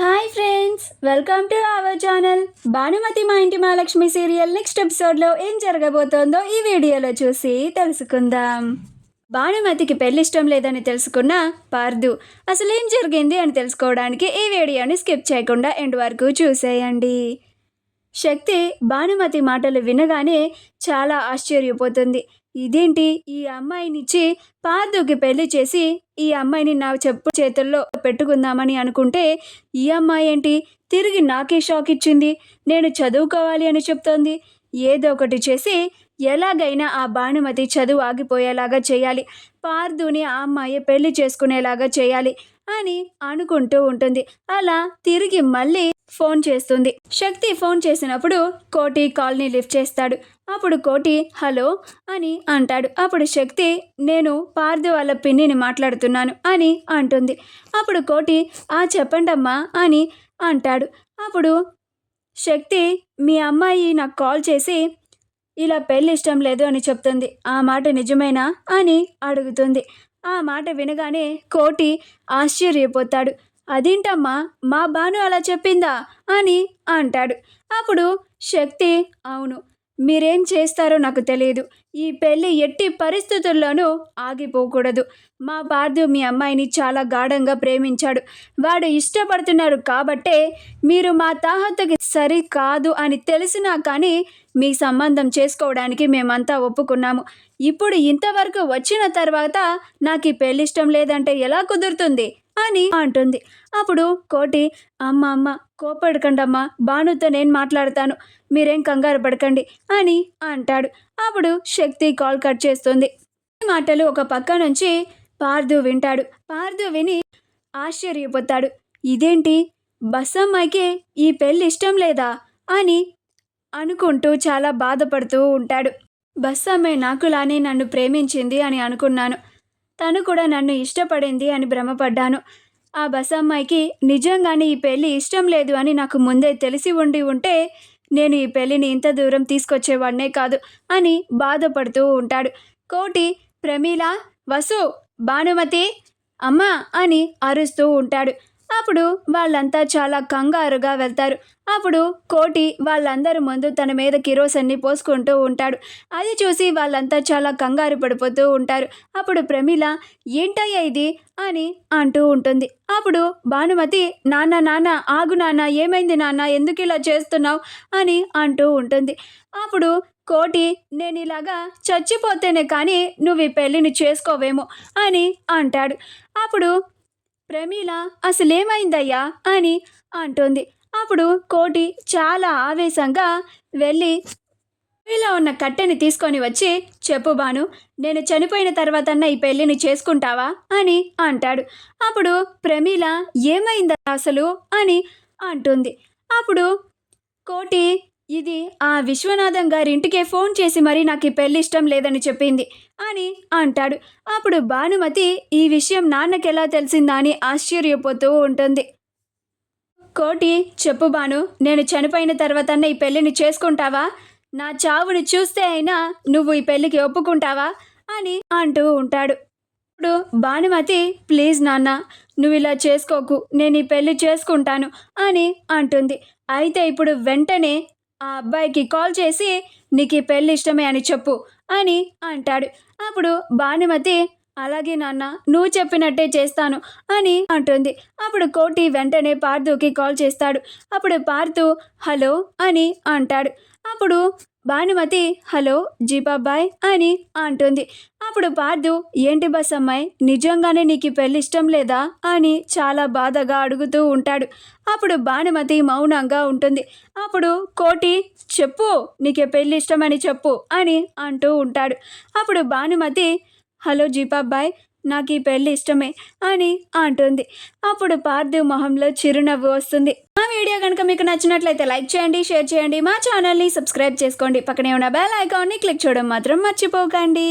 Hi friends, welcome to our channel. Bhanumathi మా ఇంటి Mahalakshmi serial next ఎపిసోడ్లో ఏం జరగబోతోందో ఈ వీడియోలో చూసి తెలుసుకుందాం. భానుమతికి పెళ్లి ఇష్టం లేదని తెలుసుకున్న పార్దు అసలు ఏం జరిగింది అని తెలుసుకోవడానికి ఈ వీడియోని స్కిప్ చేయకుండా ఎండ్ వరకు చూసేయండి. శక్తి భానుమతి మాటలు వినగానే చాలా ఆశ్చర్యపోతుంది. ఇదేంటి, ఈ అమ్మాయినిచ్చి పార్దుకి పెళ్లి చేసి ఈ అమ్మాయిని నా చెప్పు చేతుల్లో పెట్టుకుందామని అనుకుంటే ఈ అమ్మాయి ఏంటి తిరిగి నాకే షాక్ ఇచ్చింది. నేను చదువుకోవాలి అని చెప్తోంది. ఏదో ఒకటి చేసి ఎలాగైనా ఆ భానుమతి చదువు ఆగిపోయేలాగా చేయాలి, పార్దుని ఆ అమ్మాయి పెళ్లి చేసుకునేలాగా చేయాలి అని అనుకుంటూ ఉంటుంది. అలా తిరిగి మళ్ళీ ఫోన్ చేస్తుంది. శక్తి ఫోన్ చేసినప్పుడు కోటి కాల్ని లిఫ్ట్ చేస్తాడు. అప్పుడు కోటి హలో అని అంటాడు. అప్పుడు శక్తి నేను పార్దు వాళ్ళ పిన్నిని మాట్లాడుతున్నాను అని అంటుంది. అప్పుడు కోటి చెప్పండమ్మా అని అంటాడు. అప్పుడు శక్తి మీ అమ్మాయి నాకు కాల్ చేసి ఇలా పెళ్ళి ఇష్టం లేదు అని చెప్తుంది, ఆ మాట నిజమేనా అని అడుగుతుంది. ఆ మాట వినగానే కోటి ఆశ్చర్యపోతాడు. అదేంటమ్మా, మా భాను అలా చెప్పిందా అని అంటాడు. అప్పుడు శక్తి అవును, మీరేం చేస్తారో నాకు తెలియదు, ఈ పెళ్ళి ఎట్టి పరిస్థితుల్లోనూ ఆగిపోకూడదు. మా పార్దు మీ అమ్మాయిని చాలా గాఢంగా ప్రేమించాడు. వాడు ఇష్టపడుతున్నారు కాబట్టే మీరు మా తాహతకి సరి కాదు అని తెలిసినా కానీ మీ సంబంధం చేసుకోవడానికి మేమంతా ఒప్పుకున్నాము. ఇప్పుడు ఇంతవరకు వచ్చిన తర్వాత నాకు ఈ పెళ్ళి ఇష్టం లేదంటే ఎలా కుదురుతుంది అని అంటుంది. అప్పుడు కోటి అమ్మ కోపడకండమ్మా, భానుతో నేను మాట్లాడతాను, మీరేం కంగారు పడకండి అని అంటాడు. అప్పుడు శక్తి కాల్ కట్ చేస్తుంది. ఈ మాటలు ఒక పక్క నుంచి పార్దు వింటాడు. పార్దు విని ఆశ్చర్యపోతాడు. ఇదేంటి, బస్సమ్మాయికి ఈ పెళ్ళి ఇష్టం లేదా అని అనుకుంటూ చాలా బాధపడుతూ ఉంటాడు. బస్సమ్మాయి నాకులానే నన్ను ప్రేమించింది అని అనుకున్నాను, తను కూడా నన్ను ఇష్టపడింది అని భ్రమపడ్డాను. ఆ బసమ్మాయికి నిజంగానే ఈ పెళ్ళి ఇష్టం లేదు అని నాకు ముందే తెలిసి ఉంటే నేను ఈ పెళ్ళిని ఇంత దూరం తీసుకొచ్చేవాడినే కాదు అని బాధపడుతూ ఉంటాడు. కోటి ప్రమీల, వసు, భానుమతి అమ్మా అని అరుస్తూ ఉంటాడు. అప్పుడు వాళ్ళంతా చాలా కంగారుగా వెళ్తారు. అప్పుడు కోటి వాళ్ళందరి ముందు తన మీద కిరోసిన్ని పోసుకుంటూ ఉంటాడు. అది చూసి వాళ్ళంతా చాలా కంగారు పడిపోతూ ఉంటారు. అప్పుడు ప్రమీల ఏంటయ్యా ఇది అని అంటూ ఉంటుంది. అప్పుడు భానుమతి నాన్న ఆగు నాన్న, ఏమైంది నాన్న, ఎందుకు ఇలా చేస్తున్నావు అని అంటూ ఉంటుంది. అప్పుడు కోటి నేను ఇలాగా చచ్చిపోతేనే కానీ నువ్వు ఈ పెళ్ళిని చేసుకోవేమో అని అంటాడు. అప్పుడు ప్రమీల అసలేమైందయ్యా అని అంటుంది. అప్పుడు కోటి చాలా ఆవేశంగా వెళ్ళి ఇలా ఉన్న కట్టెని తీసుకొని వచ్చి చెప్పు భాను, నేను చనిపోయిన తర్వాత ఈ పెళ్ళిని చేసుకుంటావా అని అంటాడు. అప్పుడు ప్రమీల ఏమైందా అసలు అని అంటుంది. అప్పుడు కోటి ఇది ఆ విశ్వనాథం గారి ఇంటికే ఫోన్ చేసి మరి నాకు ఈ పెళ్ళి ఇష్టం లేదని చెప్పింది అని అంటాడు. అప్పుడు భానుమతి ఈ విషయం నాన్నకి ఎలా తెలిసిందా అని ఆశ్చర్యపోతూ ఉంటుంది. కోటి చెప్పు భాను, నేను చనిపోయిన తర్వాత ఈ పెళ్ళిని చేసుకుంటావా, నా చావుని చూస్తే అయినా నువ్వు ఈ పెళ్ళికి ఒప్పుకుంటావా అని అంటూ ఉంటాడు. ఇప్పుడు భానుమతి ప్లీజ్ నాన్న, నువ్వు ఇలా చేసుకోకు, నేను ఈ పెళ్ళి చేసుకుంటాను అని అంటుంది. అయితే ఇప్పుడు వెంటనే ఆ అబ్బాయికి కాల్ చేసి నీకు ఈ పెళ్ళి ఇష్టమే అని చెప్పు అని అంటాడు. అప్పుడు భానుమతి అలాగే నాన్న, నువ్వు చెప్పినట్టే చేస్తాను అని అంటుంది. అప్పుడు కోటి వెంటనే పార్థుకి కాల్ చేస్తాడు. అప్పుడు పార్థు హలో అని అంటాడు. అప్పుడు భానుమతి హలో జీబాబాయ్ అని అంటుంది. అప్పుడు పార్థు ఏంటి బస్ అమ్మాయి, నిజంగానే నీకు పెళ్ళి ఇష్టం లేదా అని చాలా బాధగా అడుగుతూ ఉంటాడు. అప్పుడు భానుమతి మౌనంగా ఉంటుంది. అప్పుడు కోటి చెప్పు, నీకే పెళ్ళి ఇష్టమని చెప్పు అని అంటూ ఉంటాడు. అప్పుడు భానుమతి హలో జీబాబాయ్, నాకు ఈ పెళ్ళి ఇష్టమే అని అంటుంది. అప్పుడు పార్థు మొహంలో చిరునవ్వు వస్తుంది. మా వీడియో కనుక మీకు నచ్చినట్లయితే లైక్ చేయండి, షేర్ చేయండి, మా ఛానల్ని సబ్స్క్రైబ్ చేసుకోండి, పక్కనే ఉన్న బెల్ ఐకాన్ని క్లిక్ చేయడం మాత్రం మర్చిపోకండి.